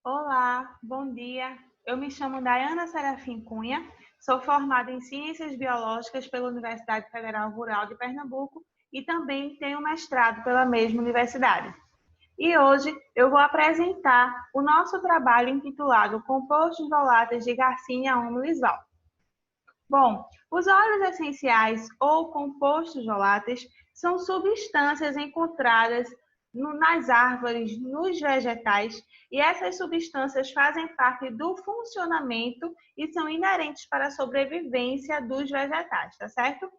Olá, bom dia. Eu me chamo Daiana Serafim Cunha, sou formada em Ciências Biológicas pela Universidade Federal Rural de Pernambuco e também tenho mestrado pela mesma universidade. E hoje eu vou apresentar o nosso trabalho intitulado Compostos Voláteis de Garcinia humilis Var. Bom, os óleos essenciais ou compostos voláteis são substâncias encontradas nas árvores, nos vegetais, e essas substâncias fazem parte do funcionamento e são inerentes para a sobrevivência dos vegetais, tá certo?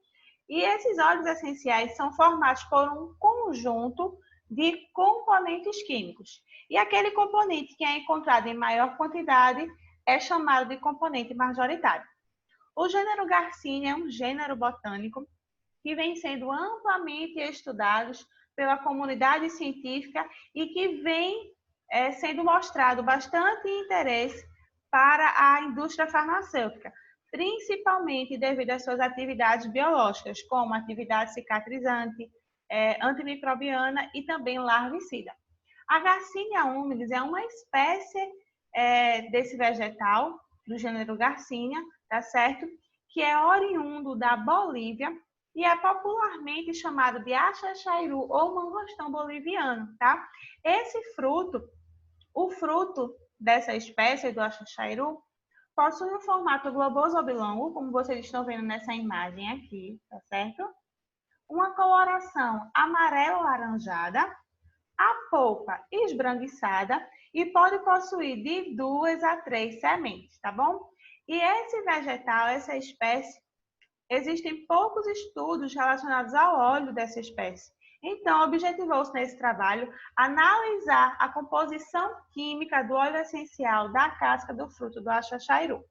E esses óleos essenciais são formados por um conjunto de componentes químicos. E aquele componente que é encontrado em maior quantidade é chamado de componente majoritário. O gênero Garcinia é um gênero botânico que vem sendo amplamente estudado pela comunidade científica e que vem sendo mostrado bastante interesse para a indústria farmacêutica, principalmente devido às suas atividades biológicas, como atividade cicatrizante, antimicrobiana e também larvicida. A Garcinia humilis é uma espécie desse vegetal, do gênero Garcinia, tá certo? Que é oriundo da Bolívia e é popularmente chamado de axaxairu ou mangostão boliviano, tá? Esse fruto, o fruto dessa espécie do axaxairu, possui um formato globoso oblongo, como vocês estão vendo nessa imagem aqui, tá certo? Uma coloração amarelo-laranjada, a polpa esbranquiçada e pode possuir de 2 a 3 sementes, tá bom? E esse vegetal, essa espécie, existem poucos estudos relacionados ao óleo dessa espécie. Então, objetivou-se nesse trabalho analisar a composição química do óleo essencial da casca do fruto do axaxairu.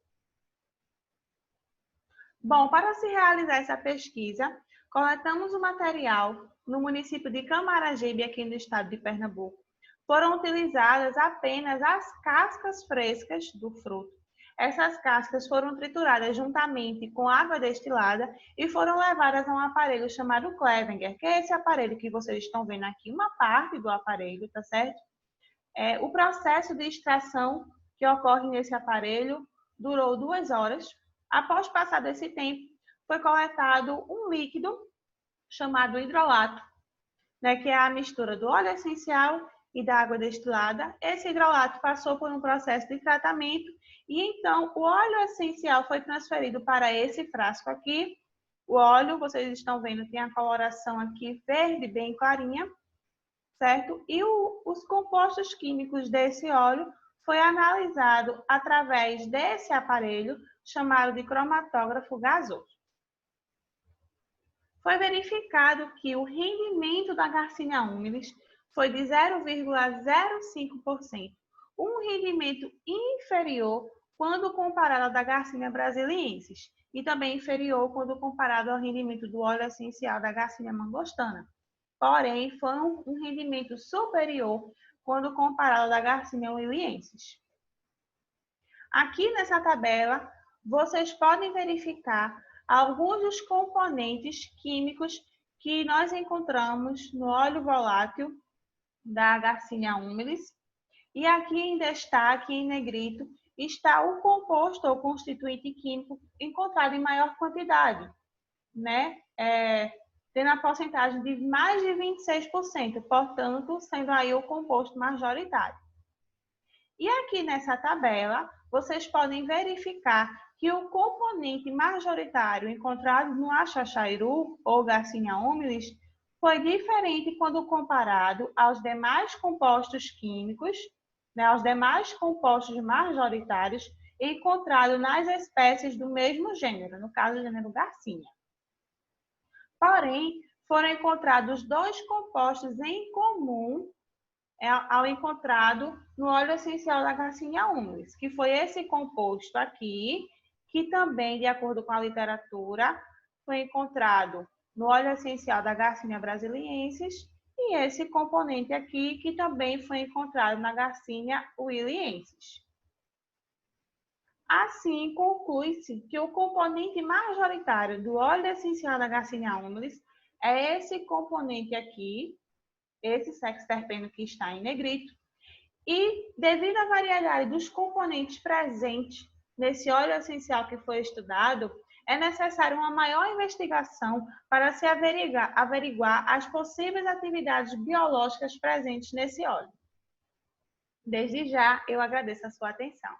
Bom, para se realizar essa pesquisa, coletamos o material no município de Camaragibe, aqui no estado de Pernambuco. Foram utilizadas apenas as cascas frescas do fruto. Essas cascas foram trituradas juntamente com água destilada e foram levadas a um aparelho chamado Clevenger, que é esse aparelho que vocês estão vendo aqui, uma parte do aparelho, tá certo? O processo de extração que ocorre nesse aparelho durou 2 horas. Após passado esse tempo, foi coletado um líquido chamado hidrolato, né, que é a mistura do óleo essencial e da água destilada. Esse hidrolato passou por um processo de tratamento e então o óleo essencial foi transferido para esse frasco aqui. O óleo, vocês estão vendo, tem a coloração aqui verde, bem clarinha, certo? E os compostos químicos desse óleo foi analisado através desse aparelho chamado de cromatógrafo gasoso. Foi verificado que o rendimento da Garcinia humilis foi de 0,05%, um rendimento inferior quando comparado ao da Garcinia brasiliensis e também inferior quando comparado ao rendimento do óleo essencial da Garcinia mangostana. Porém, foi um rendimento superior quando comparado ao da Garcinia huiliensis. Aqui nessa tabela, vocês podem verificar alguns dos componentes químicos que nós encontramos no óleo volátil da Garcinia humilis. E aqui em destaque, em negrito, está o composto ou constituinte químico encontrado em maior quantidade, né? Tendo a porcentagem de mais de 26%, portanto, sendo aí o composto majoritário. E aqui nessa tabela, vocês podem verificar que o componente majoritário encontrado no axaxairu ou Garcinia humilis foi diferente quando comparado aos demais compostos químicos, né, aos demais compostos majoritários encontrados nas espécies do mesmo gênero, no caso do gênero Garcinia. Porém, foram encontrados 2 compostos em comum ao encontrado no óleo essencial da Garcinia humilis, que foi esse composto aqui, que também, de acordo com a literatura, foi encontrado no óleo essencial da Garcinia brasiliensis, e esse componente aqui, que também foi encontrado na Garcinia huiliensis. Assim, conclui-se que o componente majoritário do óleo essencial da Garcinia humilis é esse componente aqui, esse sexterpeno que está em negrito, E, devido à variedade dos componentes presentes nesse óleo essencial que foi estudado, é necessária uma maior investigação para se averiguar as possíveis atividades biológicas presentes nesse óleo. Desde já, eu agradeço a sua atenção.